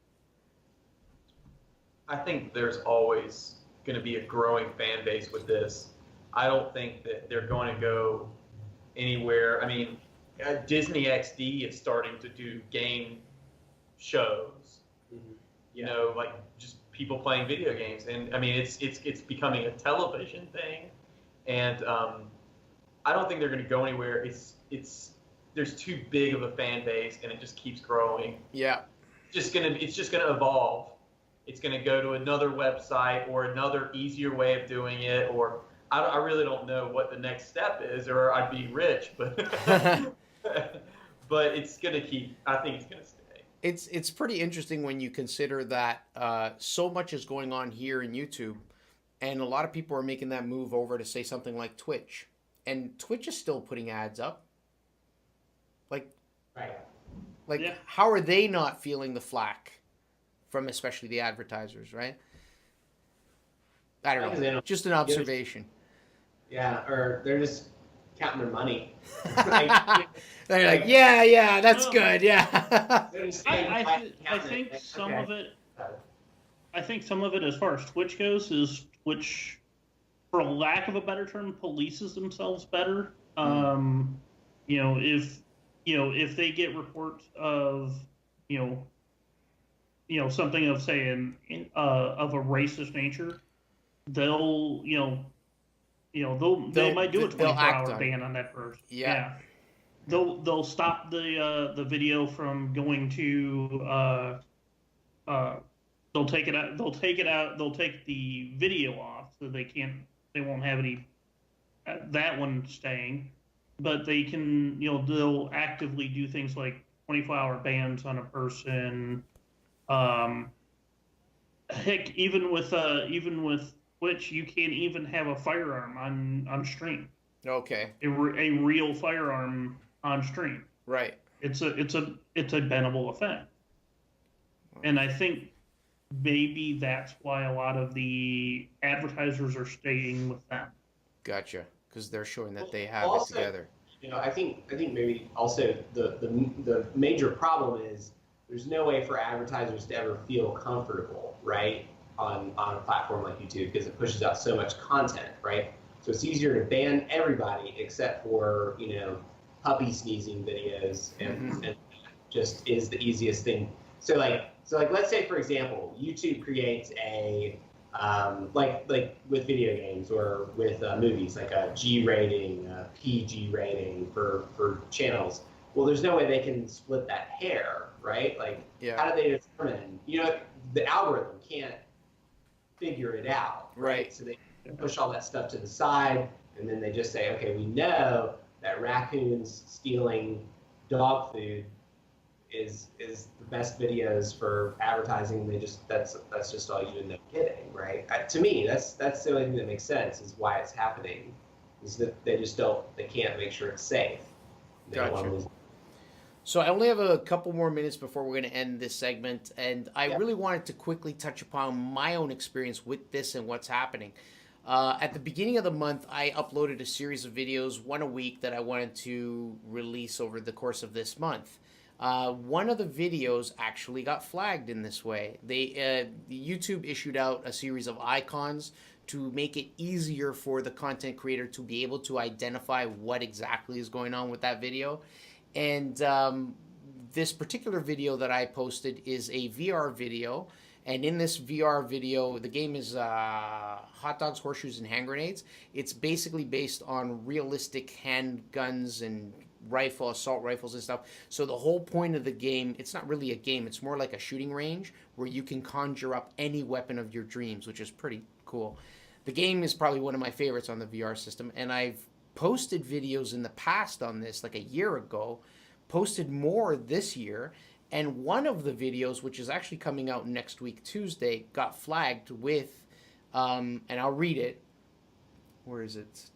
I think there's always going to be a growing fan base with this. I don't think that they're going to go anywhere. I mean, Disney XD is starting to do game shows, like just people playing video games, and I mean it's becoming a television thing, and I don't think they're going to go anywhere. There's too big of a fan base, and it just keeps growing. Yeah, it's just gonna evolve. It's going to go to another website or another easier way of doing it, or I really don't know what the next step is, or I'd be rich, but. But it's gonna I think it's gonna stay. It's pretty interesting when you consider that so much is going on here in YouTube, and a lot of people are making that move over to say something like Twitch, and Twitch is still putting ads up. Like, right. Yeah. How are they not feeling the flack from especially the advertisers, right? I don't know. Just an observation. Yeah, or they're just counting their money. They're like, yeah, that's good, yeah. I think some of it. I think some of it, as far as Twitch goes, is Twitch, for lack of a better term, polices themselves better. If they get reports of, something of say of a racist nature, they'll they might do a 24-hour ban on that person. Yeah. They'll stop the video from going to they'll take it out. They'll take the video off, so they won't have any that one staying. But they can, they'll actively do things like 24-hour bans on a person. Heck, even with Twitch, you can't even have a firearm on stream. Okay. A real firearm on stream. Right. It's a bannable offense. And I think maybe that's why a lot of the advertisers are staying with them. Gotcha, because they're showing that they have Also, it together. I think maybe also the major problem is there's no way for advertisers to ever feel comfortable, right, on a platform like YouTube, because it pushes out so much content, right? So it's easier to ban everybody except for puppy sneezing videos, and just is the easiest thing. So like let's say, for example, YouTube creates a like with video games or with movies, like a G rating, a PG rating for channels. Well, there's no way they can split that hair, right? Like, how do they determine? The algorithm can't figure it out, right? So they push all that stuff to the side, and then they just say, okay, we know that raccoons stealing dog food is the best videos for advertising. That's just all you end up getting, right? To me, that's the only thing that makes sense, is why it's happening, is that they can't make sure it's safe. Gotcha. So I only have a couple more minutes before we're going to end this segment, and I really wanted to quickly touch upon my own experience with this and what's happening. At the beginning of the month, I uploaded a series of videos, one a week, that I wanted to release over the course of this month. One of the videos actually got flagged in this way. YouTube issued out a series of icons to make it easier for the content creator to be able to identify what exactly is going on with that video. And this particular video that I posted is a VR video. And in this VR video, the game is Hot Dogs, Horseshoes, and Hand Grenades. It's basically based on realistic handguns and assault rifles and stuff. So the whole point of the game, it's not really a game, it's more like a shooting range where you can conjure up any weapon of your dreams, which is pretty cool. The game is probably one of my favorites on the VR system, and I've posted videos in the past on this, like a year ago, posted more this year, and one of the videos, which is actually coming out next week, Tuesday, got flagged with, and I'll read it. Where is it?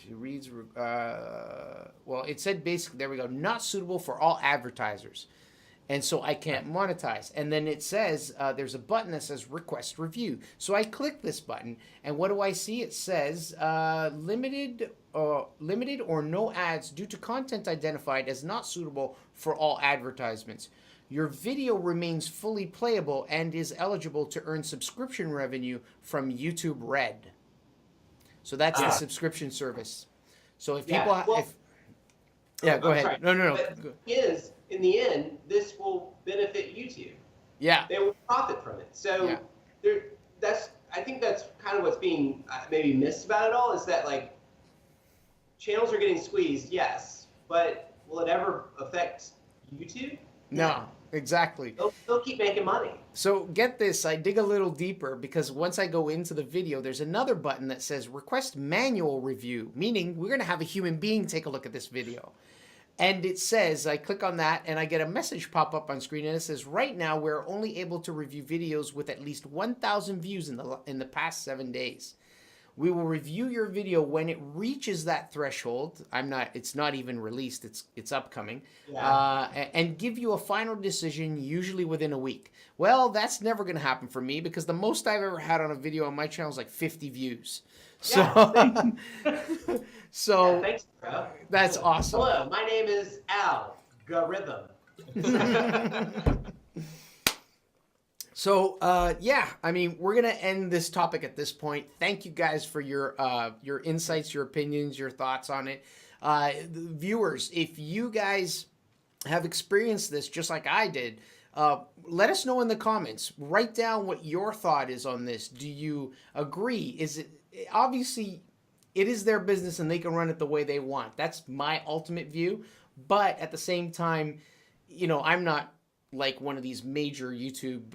It reads, well, it said basically, there we go, not suitable for all advertisers. And so I can't monetize. And then it says, there's a button that says request review. So I click this button, and what do I see? It says limited or no ads due to content identified as not suitable for all advertisements. Your video remains fully playable and is eligible to earn subscription revenue from YouTube Red. So that's the subscription service. So if people, go ahead. Sorry. No. But in the end, this will benefit YouTube. Yeah. They will profit from it. So I think that's kind of what's being maybe missed about it all, is that, like, channels are getting squeezed, yes, but will it ever affect YouTube? No, exactly. They'll keep making money. So get this, I dig a little deeper, because once I go into the video, there's another button that says request manual review, meaning we're going to have a human being take a look at this video. And it says, I click on that and I get a message pop up on screen, and it says, right now we're only able to review videos with at least 1,000 views in the past 7 days. We will review your video when it reaches that threshold. It's not even released, it's upcoming. And give you a final decision, usually within a week. Well, that's never going to happen for me, because the most I've ever had on a video on my channel is like 50 views. So, so thanks, bro. That's awesome. Hello, my name is Algorithm. So, I mean, we're going to end this topic at this point. Thank you guys for your insights, your opinions, your thoughts on it. Viewers, if you guys have experienced this just like I did, let us know in the comments. Write down what your thought is on this. Do you agree? Obviously, it is their business and they can run it the way they want. That's my ultimate view. But at the same time, I'm not like one of these major YouTube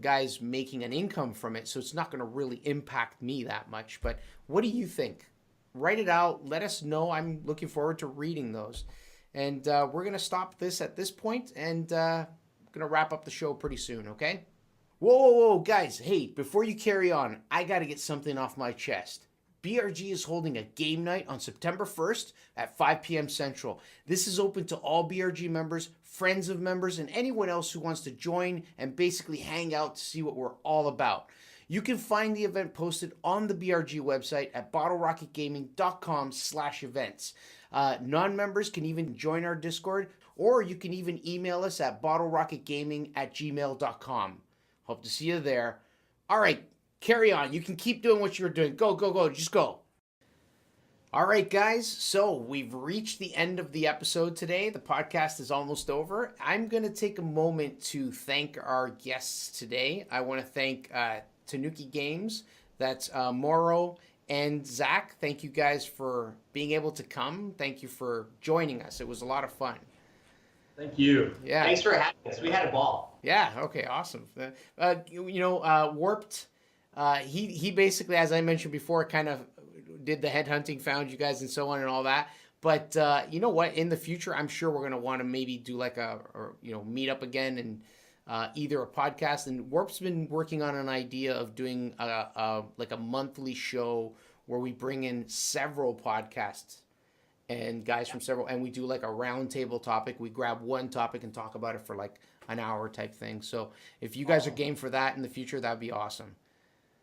guys making an income from it, so it's not going to really impact me that much. But what do you think? Write it out. Let us know. I'm looking forward to reading those. And we're going to stop this at this point, and going to wrap up the show pretty soon, okay? Whoa, guys. Hey, before you carry on, I got to get something off my chest. BRG is holding a game night on September 1st at 5 p.m. Central. This is open to all BRG members, friends of members, and anyone else who wants to join and basically hang out to see what we're all about. You can find the event posted on the BRG website at bottlerocketgaming.com/events. Non-members can even join our Discord, or you can even email us at bottlerocketgaming@gmail.com. Hope to see you there. All right, carry on. You can keep doing what you're doing. Go, go, go. Just go. All right, guys. So we've reached the end of the episode today. The podcast is almost over. I'm going to take a moment to thank our guests today. I want to thank Tanuki Games. That's Morrow and Zach. Thank you guys for being able to come. Thank you for joining us. It was a lot of fun. Thank you. Yeah. Thanks for having us. We had a ball. Yeah. Okay. Awesome. Warped. He basically, as I mentioned before, kind of did the headhunting, found you guys, and so on and all that. But you know what? In the future, I'm sure we're gonna want to maybe do like meet up again and either a podcast. And Warp's been working on an idea of doing like a monthly show where we bring in several podcasts and guys from several, and we do like a round table topic. We grab one topic and talk about it for like an hour type thing. So if you guys are game for that in the future, that'd be awesome.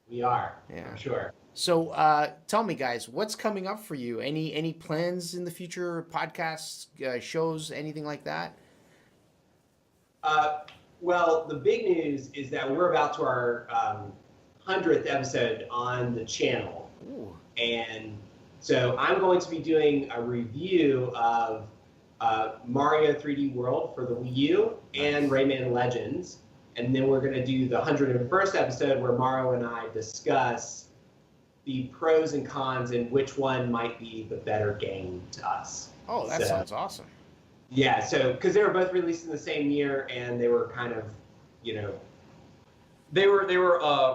We are, yeah, I'm sure. So tell me, guys, what's coming up for you? Any plans in the future? Podcasts, shows, anything like that? Well, the big news is that we're about to our 100th episode on the channel. Ooh. And so I'm going to be doing a review of Mario 3D World for the Wii U and Rayman Legends. And then we're going to do the 101st episode where Mario and I discuss the pros and cons and which one might be the better game to us. Oh, that sounds awesome. Yeah, so because they were both released in the same year and they were kind of, They were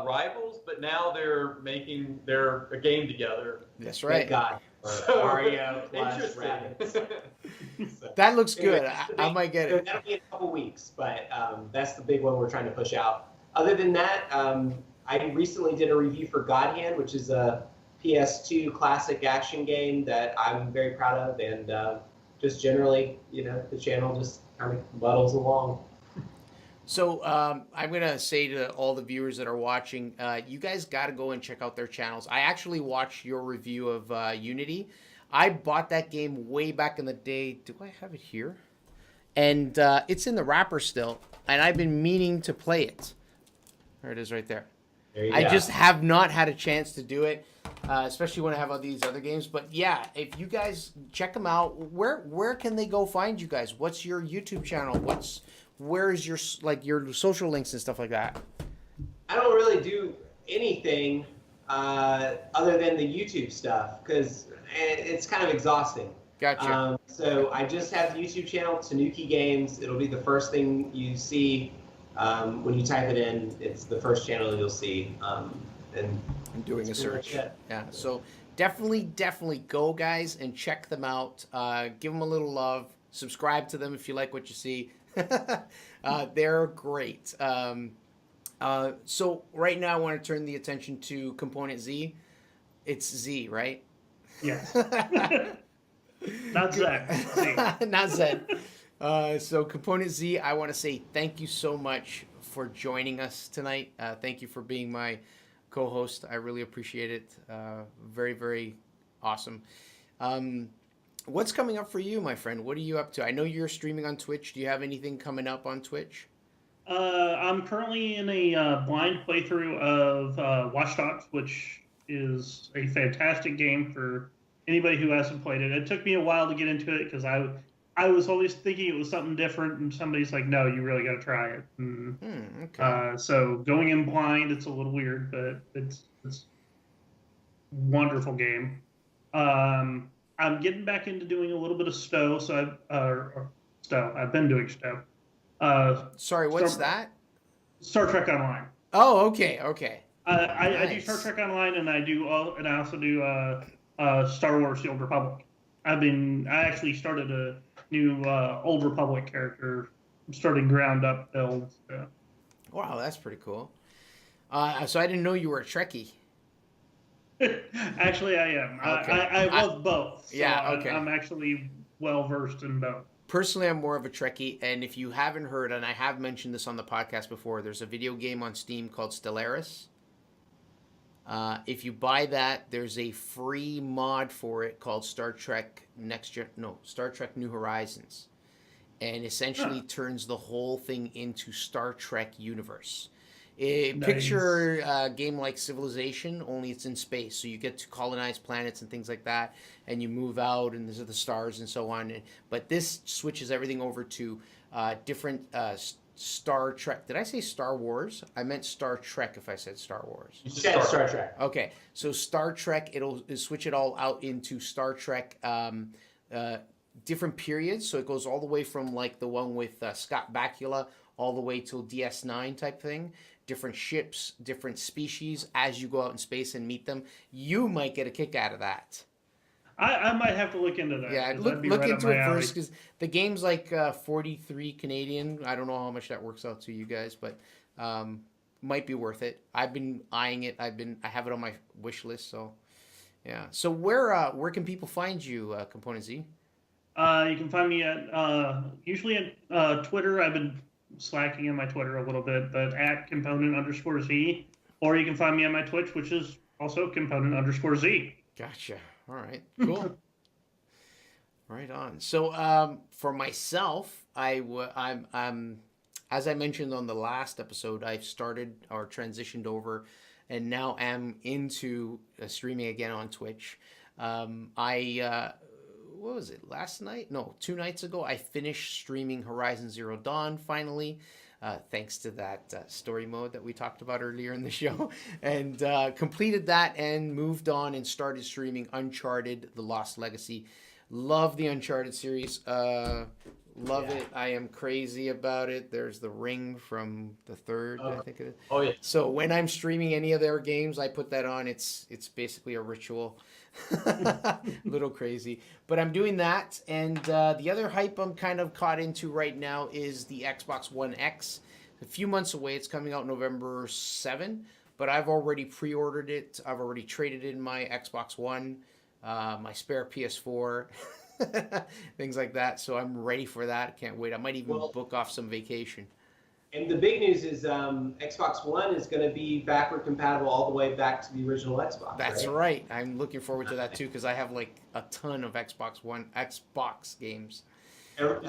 rivals, but now they're making a game together. That's right. Thank God. So, Mario plus Rabbids. That looks good. Anyway, I might get it. That'll be in a couple weeks, but that's the big one we're trying to push out. Other than that, I recently did a review for God Hand, which is a PS2 classic action game that I'm very proud of, and just generally, the channel just kind of muddles along. So I'm going to say to all the viewers that are watching, you guys got to go and check out their channels. I actually watched your review of Unity. I bought that game way back in the day. Do I have it here? And it's in the wrapper still, and I've been meaning to play it. There it is right there. I just have not had a chance to do it, especially when I have all these other games. But yeah, if you guys check them out, where can they go find you guys? What's your YouTube channel? Where is your social links and stuff like that? I don't really do anything other than the YouTube stuff because it's kind of exhausting. Gotcha. So I just have the YouTube channel, Tanuki Games. It'll be the first thing you see when you type it in. It's the first channel you'll see. And I'm doing a search. Yeah. So definitely go, guys, and check them out. Give them a little love. Subscribe to them if you like what you see. They're great. So right now I want to turn the attention to Component Z. It's Z, right? Yes. Not Zach. Z. Not Zed. So Component Z, I want to say thank you so much for joining us tonight. Thank you for being my co-host. I really appreciate it. Very, very awesome. What's coming up for you, my friend? What are you up to? I know you're streaming on Twitch. Do you have anything coming up on Twitch? I'm currently in a blind playthrough of Watch Dogs, which is a fantastic game for anybody who hasn't played it. It took me a while to get into it because I was always thinking it was something different, and somebody's like, no, you really got to try it. Okay. So going in blind, it's a little weird, but it's a wonderful game. I'm getting back into doing a little bit of Stowe, so I've been doing Stowe. Sorry, what's that? Star Trek Online. Oh, okay. I do Star Trek Online, and I also do Star Wars: The Old Republic. I actually started a new Old Republic character. I'm starting ground up build. So. Wow, that's pretty cool. So I didn't know you were a Trekkie. Actually, I am. Okay. I love both. So Yeah, okay. I'm actually well versed in both. Personally, I'm more of a Trekkie, and if you haven't heard, and I have mentioned this on the podcast before, there's a video game on Steam called Stellaris. If you buy that, there's a free mod for it called Star Trek New Horizons, and essentially turns the whole thing into Star Trek universe. Nice. Picture a game like Civilization, only it's in space, so you get to colonize planets and things like that, and you move out, and these are the stars and so on. But this switches everything over to different Star Trek. Did I say Star Wars? I meant Star Trek if I said Star Wars. You said Star Trek. Okay, so Star Trek, it'll switch it all out into Star Trek different periods. So it goes all the way from like the one with Scott Bakula all the way till DS9 type thing. Different ships, different species. As you go out in space and meet them, you might get a kick out of that. I might have to look into that. Yeah, look into it first, because the game's like 43 Canadian. I don't know how much that works out to you guys, but might be worth it. I've been eyeing it. I have it on my wish list. So yeah. So where can people find you, Component Z? You can find me at usually at Twitter. I've been slacking in my Twitter a little bit, but at component_Z, or you can find me on my Twitch, which is also component_Z. Gotcha. All right. Cool. Right on. So for myself, I'm as I mentioned on the last episode, I've started or transitioned over, and now am into streaming again on Twitch. What was it, last night? No, 2 nights ago, I finished streaming Horizon Zero Dawn finally, thanks to that story mode that we talked about earlier in the show, and completed that and moved on and started streaming Uncharted: The Lost Legacy. Love the Uncharted series. Love it. I am crazy about it. There's the ring from the third, I think it is. Oh, yeah. So when I'm streaming any of their games, I put that on. It's basically a ritual. Little crazy, but I'm doing that. And the other hype I'm kind of caught into right now is the Xbox One X. A few months away. It's coming out November 7, but I've already pre-ordered it. I've already traded in my Xbox One, my spare PS4, things like that. So I'm ready for that. Can't wait. I might even book off some vacation. And the big news is Xbox One is going to be backward compatible all the way back to the original Xbox. That's right. I'm looking forward to that too, because I have like a ton of Xbox games.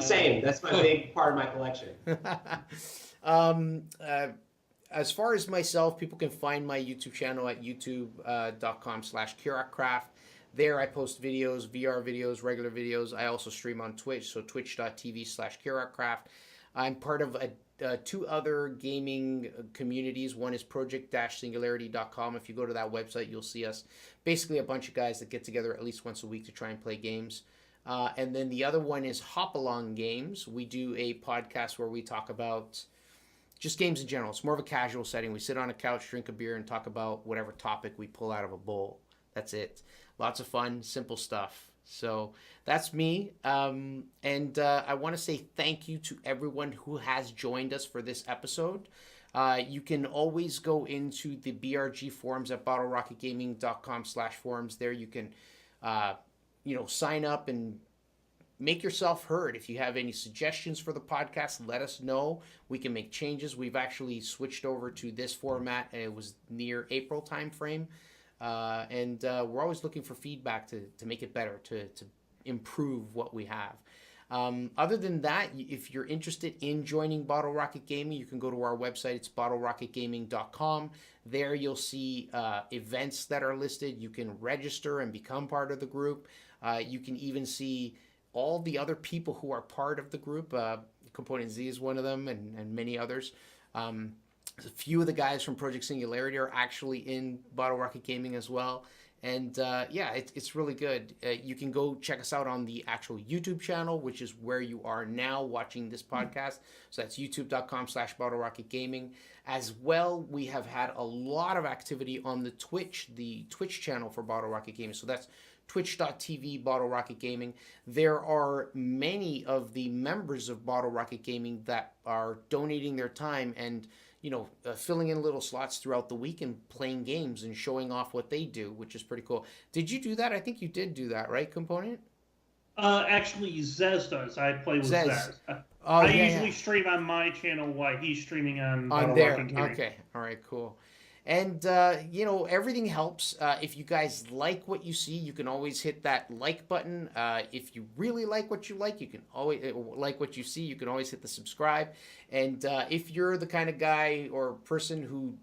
Same. That's my big part of my collection. As far as myself, people can find my YouTube channel at youtube.com/KirakCraft. There I post videos, VR videos, regular videos. I also stream on Twitch, so twitch.tv/KirakCraft. I'm part of 2 other gaming communities. One is project-singularity.com. If you go to that website, you'll see us. Basically a bunch of guys that get together at least once a week to try and play games. And then the other one is Hop Along Games. We do a podcast where we talk about just games in general. It's more of a casual setting. We sit on a couch, drink a beer, and talk about whatever topic we pull out of a bowl. That's it. Lots of fun, simple stuff. So that's me. And I want to say thank you to everyone who has joined us for this episode. You can always go into the BRG forums at bottlerocketgaming.com/forums. There you can, sign up and make yourself heard. If you have any suggestions for the podcast, let us know. We can make changes. We've actually switched over to this format. It was near April timeframe. And we're always looking for feedback to make it better, to improve what we have. Other than that, if you're interested in joining Bottle Rocket Gaming, you can go to our website. It's bottlerocketgaming.com. There you'll see events that are listed. You can register and become part of the group. You can even see all the other people who are part of the group. Component Z is one of them, and many others. A few of the guys from Project Singularity are actually in Bottle Rocket Gaming as well. And it's really good. You can go check us out on the actual YouTube channel, which is where you are now watching this podcast. So that's youtube.com/BottleRocketGaming. As well, we have had a lot of activity on the Twitch channel for Bottle Rocket Gaming. So that's twitch.tv Bottle Rocket Gaming. There are many of the members of Bottle Rocket Gaming that are donating their time and filling in little slots throughout the week and playing games and showing off what they do, which is pretty cool. Did you do that? I think you did do that, right, Component? Actually, Zez does. I play with Zez. Oh, I usually stream on my channel while he's streaming on there. Rocket Gaming. Okay. All right, cool. And, everything helps. If you guys like what you see, you can always hit that like button. If you really like what you like, you can always like what you see. You can always hit the subscribe. And if you're the kind of guy or person who,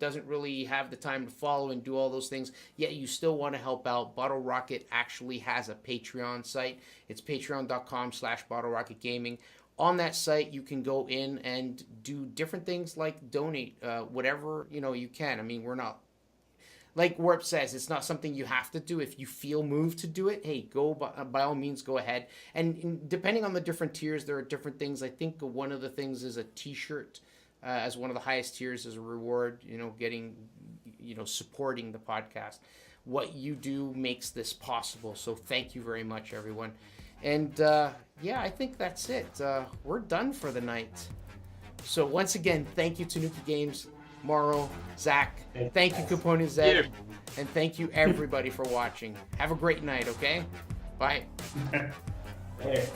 doesn't really have the time to follow and do all those things, yet you still want to help out, Bottle Rocket actually has a Patreon site. It's patreon.com/Bottle Rocket Gaming. On that site, you can go in and do different things like donate whatever you can. I mean, we're not, like Warp says, it's not something you have to do. If you feel moved to do it, hey, go by all means, go ahead. And depending on the different tiers, there are different things. I think one of the things is a T-shirt as one of the highest tiers as a reward. Getting, supporting the podcast. What you do makes this possible. So thank you very much, everyone. And I think that's it. We're done for the night. So once again, thank you to Nuki Games, Morrow, Zach. Thank you, Component Zed. And thank you, everybody, for watching. Have a great night, okay? Bye. Hey.